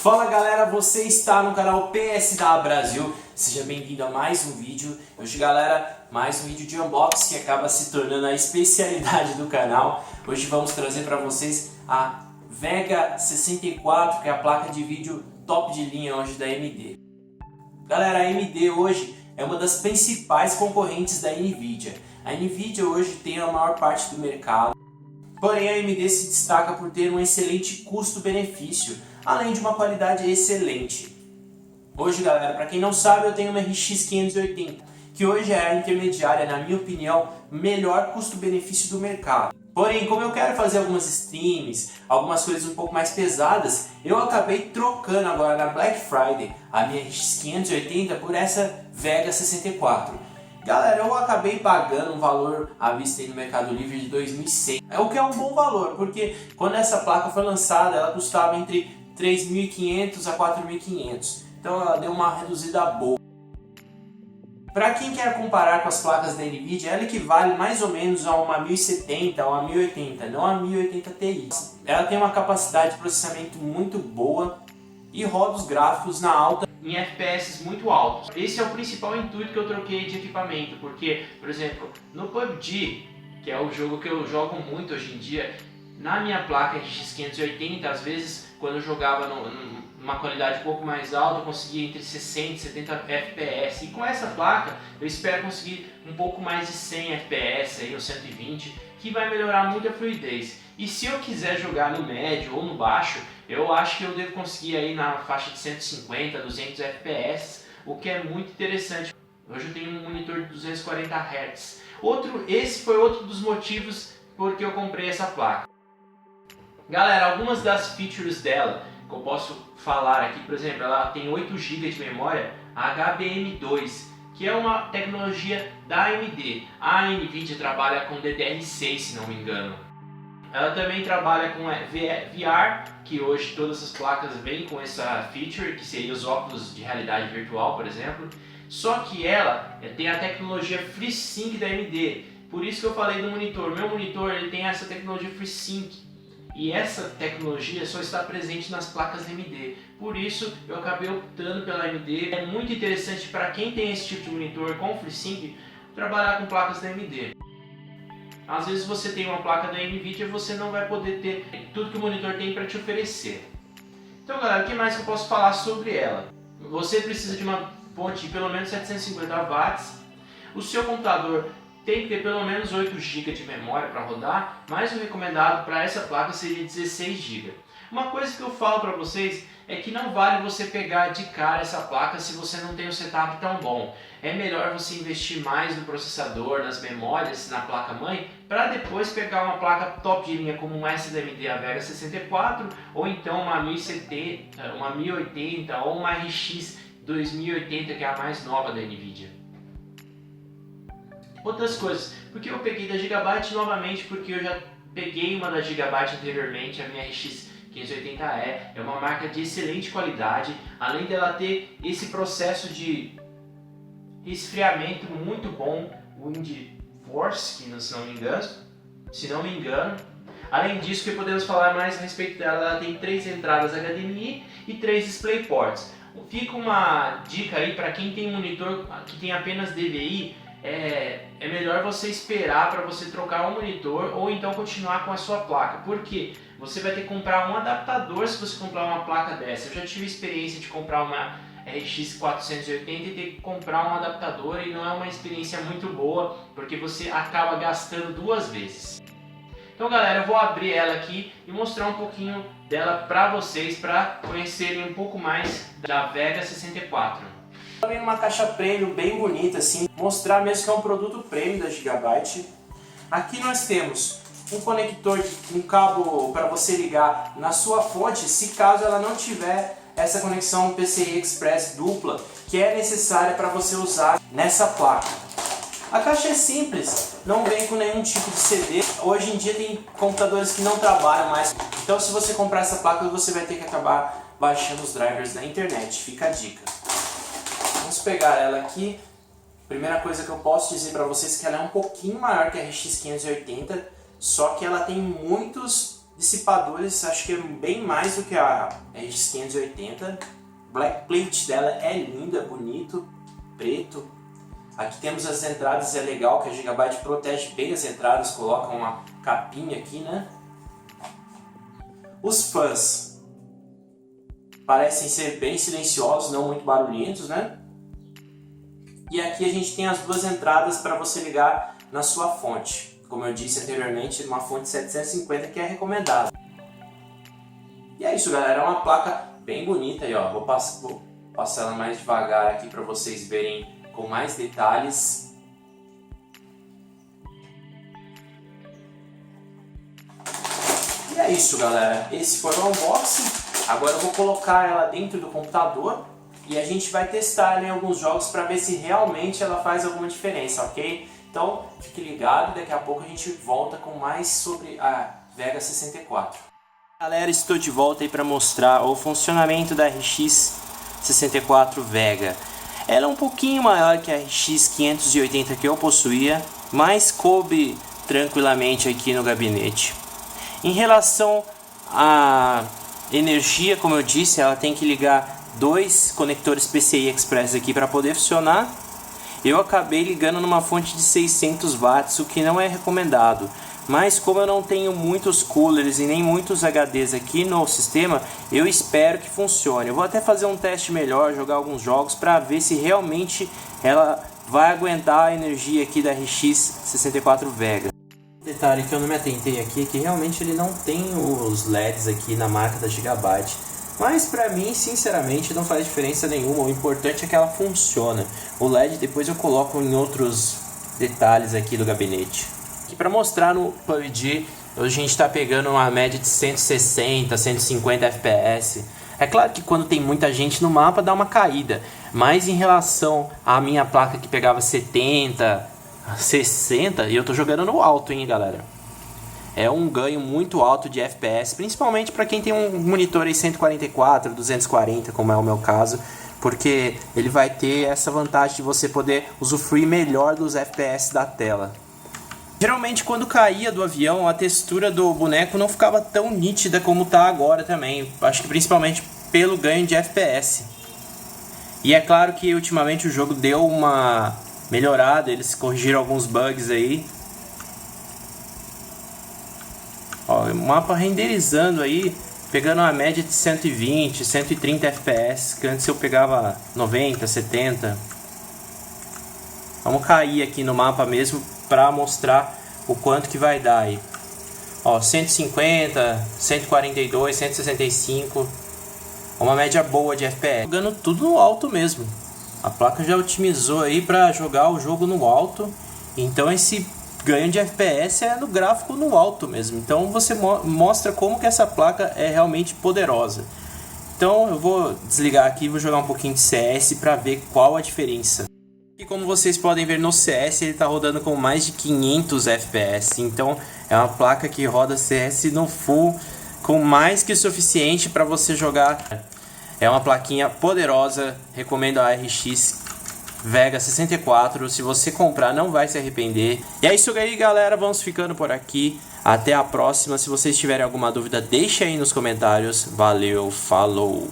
Fala galera, você está no canal PSW Brasil, seja bem-vindo a mais um vídeo. Hoje galera, mais um vídeo de unboxing que acaba se tornando a especialidade do canal. Hoje vamos trazer para vocês a Vega 64, que é a placa de vídeo top de linha hoje da AMD. Galera, a AMD hoje é uma das principais concorrentes da Nvidia. A Nvidia hoje tem a maior parte do mercado, porém a AMD se destaca por ter um excelente custo-benefício, além de uma qualidade excelente. Hoje galera, para quem não sabe, eu tenho uma RX 580, que hoje é a intermediária, na minha opinião, melhor custo-benefício do mercado. Porém, como eu quero fazer algumas streams, algumas coisas um pouco mais pesadas, eu acabei trocando agora na Black Friday a minha RX 580 por essa Vega 64. Galera, eu acabei pagando um valor à vista aí no Mercado Livre de 2.100. É o que é um bom valor, porque quando essa placa foi lançada, ela custava entre 3.500 a 4.500. Então ela deu uma reduzida boa. Para quem quer comparar com as placas da Nvidia, ela equivale mais ou menos a uma 1070 ou a 1080, não a 1080 Ti. Ela tem uma capacidade de processamento muito boa e roda os gráficos na alta em FPS muito altos. Esse é o principal intuito que eu troquei de equipamento, porque, por exemplo, no PUBG, que é o jogo que eu jogo muito hoje em dia, na minha placa RX 580, às vezes, quando eu jogava numa qualidade um pouco mais alta, eu conseguia entre 60 e 70 FPS. E com essa placa, eu espero conseguir um pouco mais de 100 FPS, aí, ou 120, que vai melhorar muito a fluidez. E se eu quiser jogar no médio ou no baixo, eu acho que eu devo conseguir aí na faixa de 150 a 200 FPS, o que é muito interessante. Hoje eu tenho um monitor de 240 Hz. Esse foi outro dos motivos porque eu comprei essa placa. Galera, algumas das features dela que eu posso falar aqui, por exemplo, ela tem 8 GB de memória HBM2, que é uma tecnologia da AMD. A Nvidia trabalha com DDR6, se não me engano. Ela também trabalha com VR, que hoje todas as placas vêm com essa feature, que seria os óculos de realidade virtual, por exemplo. Só que ela tem a tecnologia FreeSync da AMD. Por isso que eu falei do monitor. Meu monitor ele tem essa tecnologia FreeSync. E essa tecnologia só está presente nas placas AMD. Por isso eu acabei optando pela AMD. É muito interessante para quem tem esse tipo de monitor com FreeSync trabalhar com placas da AMD. Às vezes você tem uma placa da Nvidia e você não vai poder ter tudo que o monitor tem para te oferecer. Então galera, o que mais que eu posso falar sobre ela? Você precisa de uma fonte de pelo menos 750 watts. O seu computador tem que ter pelo menos 8 GB de memória para rodar, mas o recomendado para essa placa seria 16 GB. Uma coisa que eu falo para vocês é que não vale você pegar de cara essa placa se você não tem um setup tão bom. É melhor você investir mais no processador, nas memórias, na placa-mãe, para depois pegar uma placa top de linha como essa da AMD, a Vega 64, ou então uma 1070, uma 1080 ou uma RX 2080, que é a mais nova da Nvidia. Outras coisas, porque eu peguei da Gigabyte novamente, porque eu já peguei uma da Gigabyte anteriormente, a minha RX 580E, é uma marca de excelente qualidade, além dela ter esse processo de resfriamento muito bom, o WindForce, que se não me engano. Além disso, que podemos falar mais a respeito dela, ela tem 3 entradas HDMI e 3 DisplayPorts. Fica uma dica aí para quem tem um monitor que tem apenas DVI, é melhor você esperar para você trocar o monitor ou então continuar com a sua placa, porque você vai ter que comprar um adaptador se você comprar uma placa dessa. Eu já tive experiência de comprar uma RX 480 e ter que comprar um adaptador, e não é uma experiência muito boa, porque você acaba gastando 2 vezes. Então galera, eu vou abrir ela aqui e mostrar um pouquinho dela para vocês, para conhecerem um pouco mais da Vega 64. Vem numa caixa premium bem bonita assim, mostrar mesmo que é um produto premium da Gigabyte. Aqui nós temos um conector, um cabo para você ligar na sua fonte, se caso ela não tiver essa conexão PCI Express dupla, que é necessária para você usar nessa placa. A caixa é simples, não vem com nenhum tipo de CD. Hoje em dia tem computadores que não trabalham mais, então se você comprar essa placa você vai ter que acabar baixando os drivers da internet, fica a dica. Vamos pegar ela aqui. Primeira coisa que eu posso dizer para vocês é que ela é um pouquinho maior que a RX 580, só que ela tem muitos Dissipadores, acho que é bem mais do que a RX 580. Black plate dela é linda, bonito, preto. Aqui temos as entradas, é legal que a Gigabyte protege bem as entradas, coloca uma capinha aqui, né? Os fãs parecem ser bem silenciosos, não muito barulhentos, né? E aqui a gente tem as duas entradas para você ligar na sua fonte. Como eu disse anteriormente, uma fonte 750 que é recomendada. E é isso, galera, é uma placa bem bonita aí, ó. Vou passar ela mais devagar aqui para vocês verem com mais detalhes. E é isso, galera, esse foi o unboxing. Agora eu vou colocar ela dentro do computador e a gente vai testar em alguns jogos para ver se realmente ela faz alguma diferença, ok? Então fique ligado, daqui a pouco a gente volta com mais sobre a Vega 64. Galera, estou de volta aí para mostrar o funcionamento da RX 64 Vega. Ela é um pouquinho maior que a RX 580 que eu possuía, mas coube tranquilamente aqui no gabinete. Em relação à energia, como eu disse, ela tem que ligar dois conectores PCI Express aqui para poder funcionar. Eu acabei ligando numa fonte de 600 watts, o que não é recomendado. Mas como eu não tenho muitos coolers e nem muitos HDs aqui no sistema, eu espero que funcione. Eu vou até fazer um teste melhor, jogar alguns jogos para ver se realmente ela vai aguentar a energia aqui da RX 64 Vega. Detalhe que eu não me atentei aqui é que realmente ele não tem os LEDs aqui na marca da Gigabyte. Mas pra mim, sinceramente, não faz diferença nenhuma. O importante é que ela funciona. O LED depois eu coloco em outros detalhes aqui do gabinete. Aqui para mostrar no PUBG, a gente está pegando uma média de 160, 150 FPS. É claro que quando tem muita gente no mapa dá uma caída. Mas em relação à minha placa que pegava 70, 60, e eu tô jogando no alto, hein, galera. É um ganho muito alto de FPS, principalmente para quem tem um monitor aí 144, 240, como é o meu caso, porque ele vai ter essa vantagem de você poder usufruir melhor dos FPS da tela. Geralmente quando caía do avião, a textura do boneco não ficava tão nítida como está agora também, acho que principalmente pelo ganho de FPS. E é claro que ultimamente o jogo deu uma melhorada, eles corrigiram alguns bugs aí. Ó, o mapa renderizando aí, pegando uma média de 120, 130 FPS, que antes eu pegava 90, 70. Vamos cair aqui no mapa mesmo para mostrar o quanto que vai dar aí. Ó, 150, 142, 165, uma média boa de FPS. Jogando tudo no alto mesmo. A placa já otimizou aí para jogar o jogo no alto, então esse ganho de FPS é no gráfico no alto mesmo. Então você mostra como que essa placa é realmente poderosa. Então eu vou desligar aqui e vou jogar um pouquinho de CS para ver qual a diferença. E como vocês podem ver no CS, ele está rodando com mais de 500 FPS. Então é uma placa que roda CS no full com mais que o suficiente para você jogar. É uma plaquinha poderosa, recomendo a RX Vega 64, se você comprar não vai se arrepender. E é isso aí, galera, vamos ficando por aqui. Até a próxima. Se vocês tiverem alguma dúvida, deixe aí nos comentários. Valeu, falou!